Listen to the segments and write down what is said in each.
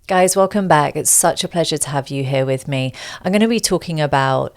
Guys, welcome back. It's such a pleasure to have you here with me. I'm going to be talking about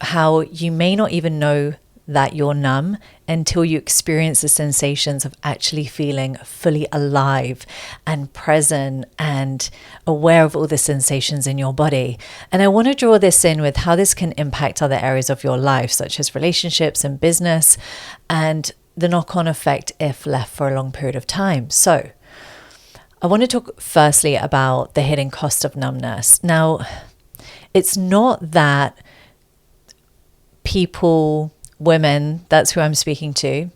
how you may not even know that you're numb until you experience the sensations of actually feeling fully alive and present and aware of all the sensations in your body. And I want to draw this in with how this can impact other areas of your life, such as relationships and business, and the knock-on effect if left for a long period of time. So I want to talk firstly about the hidden cost of numbness. Now, it's not that women, that's who I'm speaking to,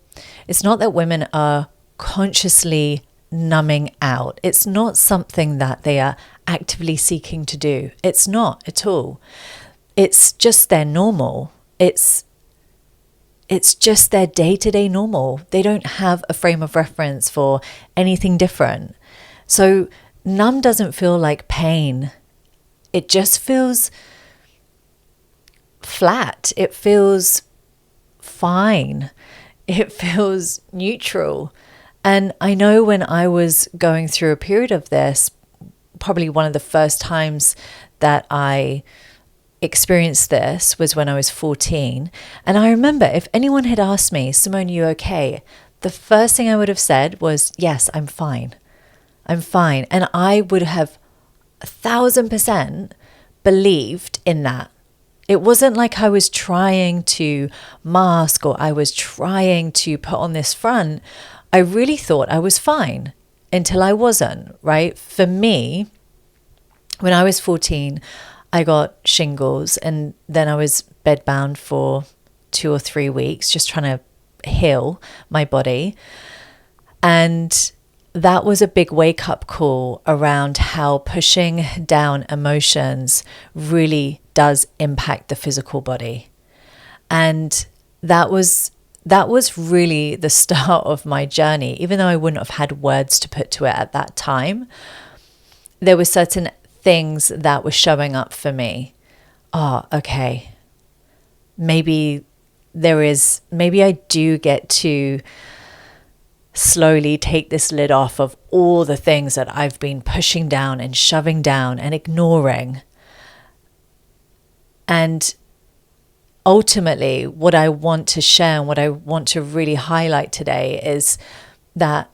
it's not that women are consciously numbing out. It's not something that they are actively seeking to do. It's not at all. It's just their normal. It's just their day-to-day normal. They don't have a frame of reference for anything different. So numb doesn't feel like pain. It just feels flat. It feels fine. It feels neutral. And I know when I was going through a period of this, probably one of the first times that I experienced this was when I was 14. And I remember if anyone had asked me, Simone, you okay? The first thing I would have said was, yes, I'm fine. I'm fine. And I would have 1,000% believed in that. It wasn't like I was trying to mask or I was trying to put on this front. I really thought I was fine until I wasn't, right? For me, when I was 14, I got shingles and then I was bedbound for 2 or 3 weeks, just trying to heal my body. And that was a big wake-up call around how pushing down emotions really does impact the physical body. And that was really the start of my journey. Even though I wouldn't have had words to put to it at that time, there were certain things that were showing up for me. Okay, maybe I do get to slowly take this lid off of all the things that I've been pushing down and shoving down and ignoring. And ultimately, what I want to share and what I want to really highlight today is that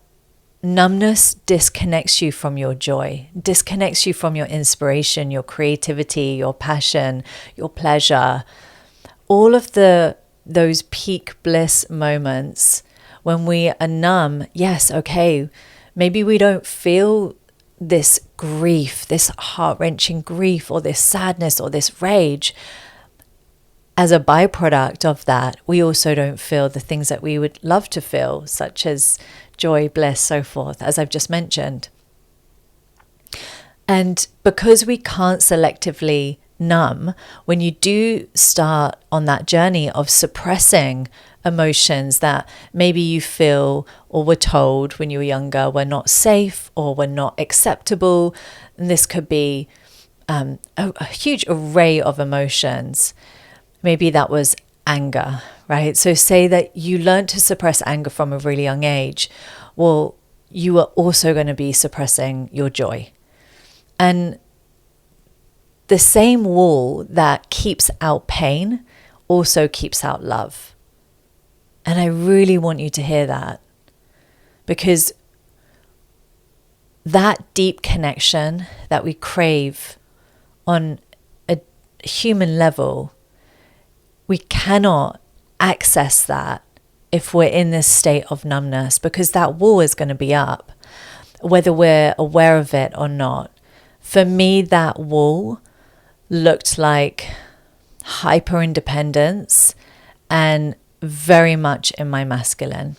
numbness disconnects you from your joy, disconnects you from your inspiration, your creativity, your passion, your pleasure, all of those peak bliss moments. When we are numb, yes, okay, maybe we don't feel this grief, this heart-wrenching grief or this sadness or this rage. As a byproduct of that, we also don't feel the things that we would love to feel, such as joy, bliss, so forth, as I've just mentioned. And because we can't selectively numb, when you do start on that journey of suppressing emotions that maybe you feel or were told when you were younger were not safe or were not acceptable, and this could be a huge array of emotions. Maybe that was anger, right? So say that you learned to suppress anger from a really young age. Well, you are also going to be suppressing your joy. And the same wall that keeps out pain also keeps out love. And I really want you to hear that, because that deep connection that we crave on a human level, we cannot access that if we're in this state of numbness, because that wall is going to be up, whether we're aware of it or not. For me, that wall looked like hyper independence and very much in my masculine.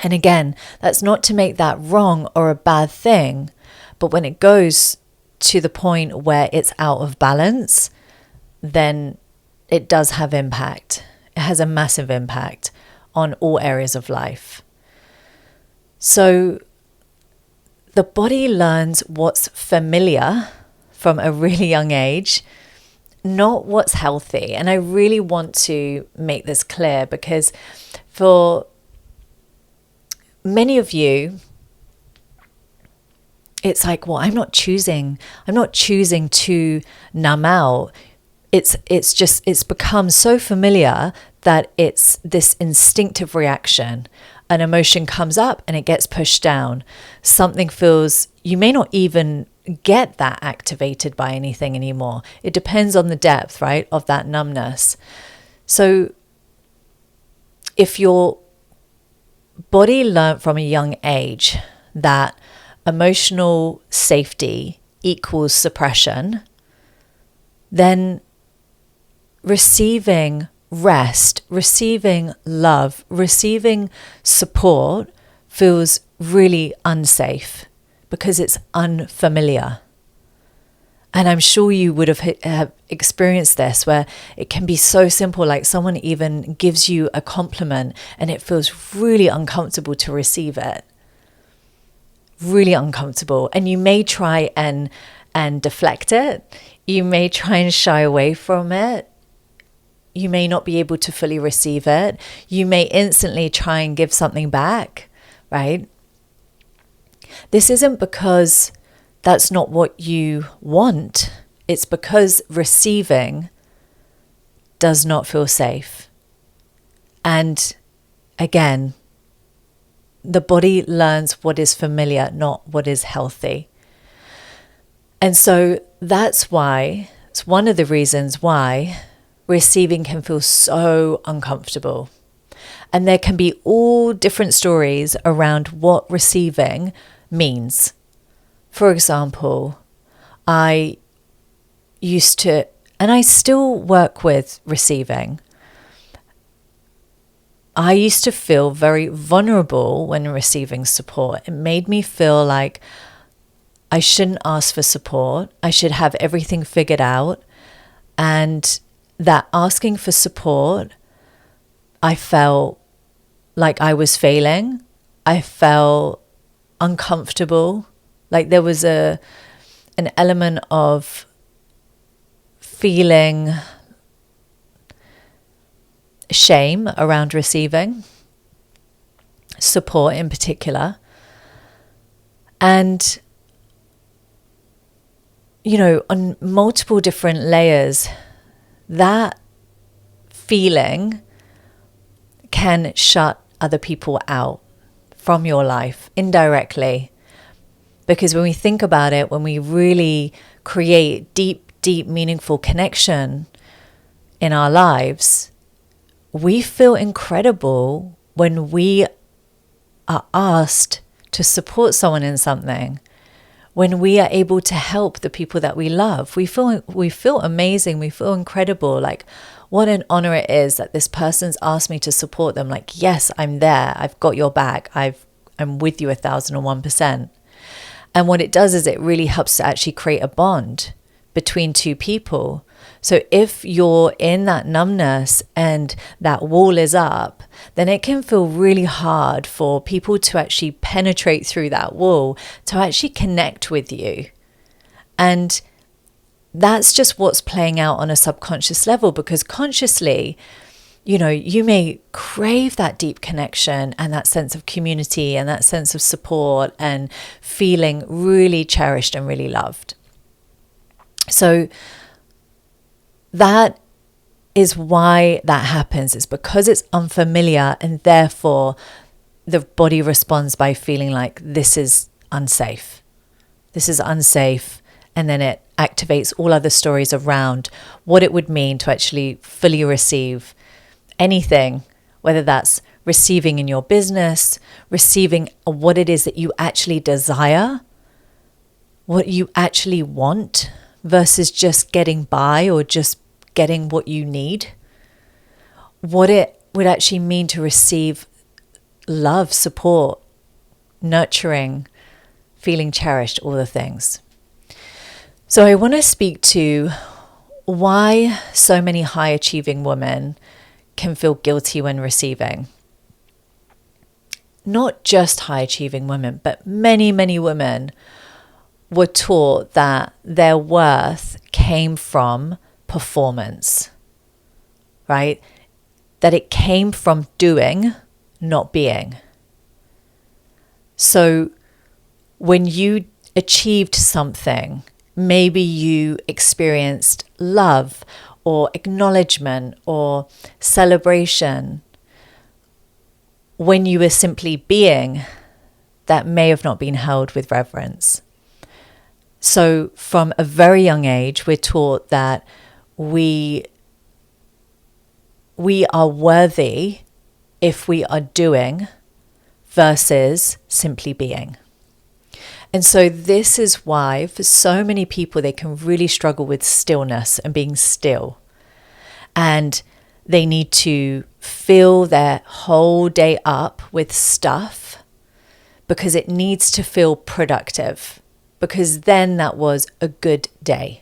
And again, that's not to make that wrong or a bad thing, but when it goes to the point where it's out of balance, then it does have impact. It has a massive impact on all areas of life. So the body learns what's familiar from a really young age, not what's healthy. And I really want to make this clear, because for many of you, it's like, well, I'm not choosing to numb out. It's become so familiar that it's this instinctive reaction. An emotion comes up and it gets pushed down. Something feels, you may not even get that activated by anything anymore. It depends on the depth, right, of that numbness. So if your body learned from a young age that emotional safety equals suppression, then receiving rest, receiving love, receiving support feels really unsafe because it's unfamiliar. And I'm sure you would have experienced this, where it can be so simple, like someone even gives you a compliment and it feels really uncomfortable to receive it. Really uncomfortable. And you may try and deflect it. You may try and shy away from it. You may not be able to fully receive it. You may instantly try and give something back, right? This isn't because that's not what you want. It's because receiving does not feel safe. And again, the body learns what is familiar, not what is healthy. And so that's why, it's one of the reasons why receiving can feel so uncomfortable. And there can be all different stories around what receiving means. For example, I used to, and I still work with receiving. I used to feel very vulnerable when receiving support. It made me feel like I shouldn't ask for support. I should have everything figured out. And that asking for support, I felt like I was failing. I felt uncomfortable. Like there was an element of feeling shame around receiving support in particular. And, you know, on multiple different layers, that feeling can shut other people out from your life indirectly. Because when we think about it, when we really create deep, meaningful connection in our lives, we feel incredible when we are asked to support someone in something, when we are able to help the people that we love. We feel amazing. We feel incredible. Like, what an honor it is that this person's asked me to support them. Like, yes, I'm there. I've got your back. I'm with you 1,001%. And what it does is it really helps to actually create a bond between two people. So if you're in that numbness and that wall is up, then it can feel really hard for people to actually penetrate through that wall, to actually connect with you. And that's just what's playing out on a subconscious level, because consciously, you know, you may crave that deep connection and that sense of community and that sense of support and feeling really cherished and really loved. So that is why that happens. It's because it's unfamiliar, and therefore the body responds by feeling like this is unsafe. This is unsafe. And then it activates all other stories around what it would mean to actually fully receive anything, whether that's receiving in your business, receiving what it is that you actually desire, what you actually want, versus just getting by or just getting what you need. What it would actually mean to receive love, support, nurturing, feeling cherished, all the things. So I want to speak to why so many high achieving women can feel guilty when receiving. Not just high achieving women, but many, many women were taught that their worth came from performance, right? That it came from doing, not being. So when you achieved something. Maybe you experienced love or acknowledgement or celebration when you were simply being, that may have not been held with reverence. So from a very young age, we're taught that we are worthy if we are doing versus simply being. And so this is why for so many people, they can really struggle with stillness and being still. And they need to fill their whole day up with stuff because it needs to feel productive, because then that was a good day.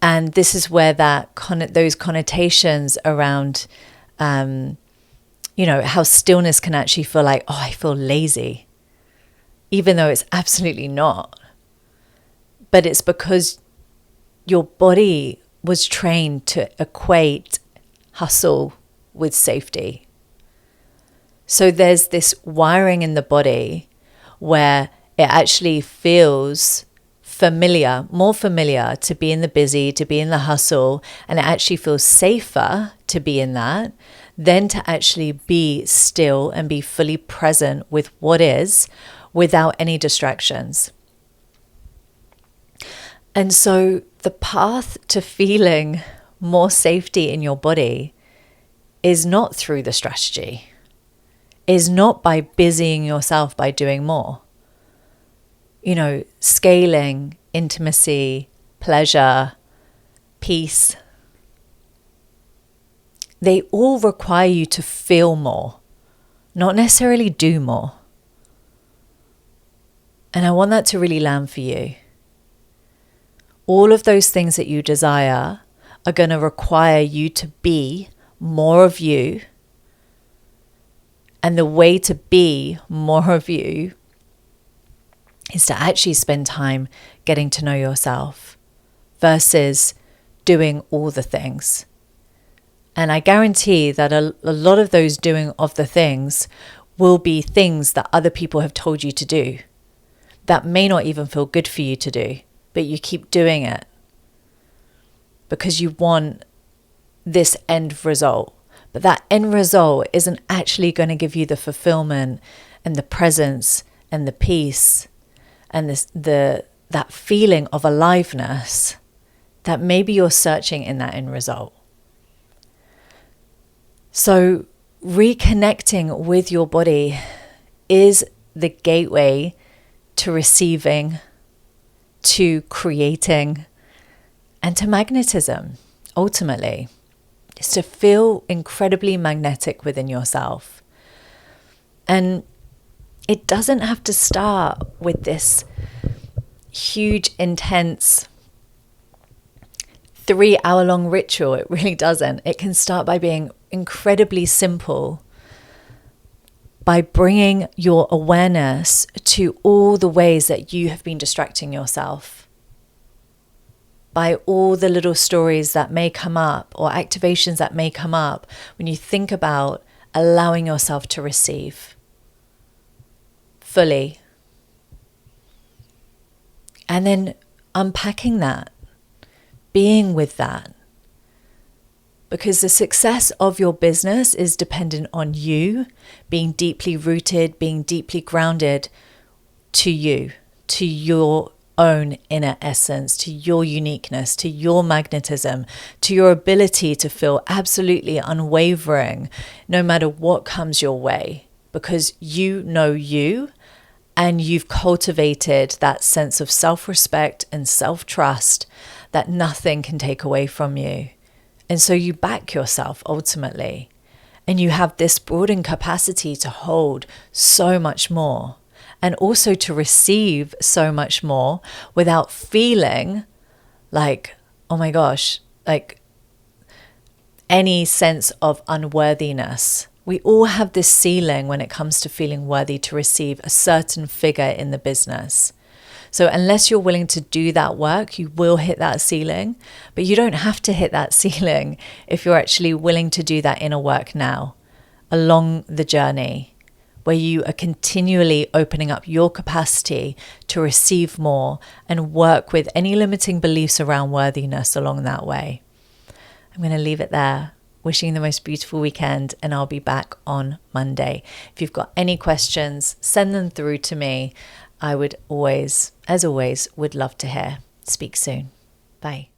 And this is where those connotations around, how stillness can actually feel like, oh, I feel lazy, even though it's absolutely not. But it's because your body was trained to equate hustle with safety. So there's this wiring in the body where it actually feels more familiar to be in the busy, to be in the hustle, and it actually feels safer to be in that than to actually be still and be fully present with what is without any distractions. And so the path to feeling more safety in your body is not through the strategy, is not by busying yourself by doing more. Scaling, intimacy, pleasure, peace. They all require you to feel more, not necessarily do more. And I want that to really land for you. All of those things that you desire are going to require you to be more of you. And the way to be more of you is to actually spend time getting to know yourself versus doing all the things. And I guarantee that a lot of those doing of the things will be things that other people have told you to do that may not even feel good for you to do, but you keep doing it because you want this end result. But that end result isn't actually going to give you the fulfillment and the presence and the peace and that feeling of aliveness that maybe you're searching in that end result. So reconnecting with your body is the gateway to receiving, to creating, and to magnetism, ultimately. Is to feel incredibly magnetic within yourself. And it doesn't have to start with this huge, intense 3-hour-long ritual. It really doesn't. It can start by being incredibly simple, by bringing your awareness to all the ways that you have been distracting yourself, by all the little stories that may come up or activations that may come up when you think about allowing yourself to receive fully. And then unpacking that, being with that. Because the success of your business is dependent on you being deeply rooted, being deeply grounded to you, to your own inner essence, to your uniqueness, to your magnetism, to your ability to feel absolutely unwavering no matter what comes your way, because you know you and you've cultivated that sense of self-respect and self-trust that nothing can take away from you. And so you back yourself ultimately, and you have this broadened capacity to hold so much more. And also to receive so much more without feeling like, oh my gosh, like any sense of unworthiness. We all have this ceiling when it comes to feeling worthy to receive a certain figure in the business. So unless you're willing to do that work, you will hit that ceiling. But you don't have to hit that ceiling if you're actually willing to do that inner work now, along the journey, where you are continually opening up your capacity to receive more and work with any limiting beliefs around worthiness along that way. I'm going to leave it there. Wishing you the most beautiful weekend, and I'll be back on Monday. If you've got any questions, send them through to me. I would always, as always, would love to hear. Speak soon. Bye.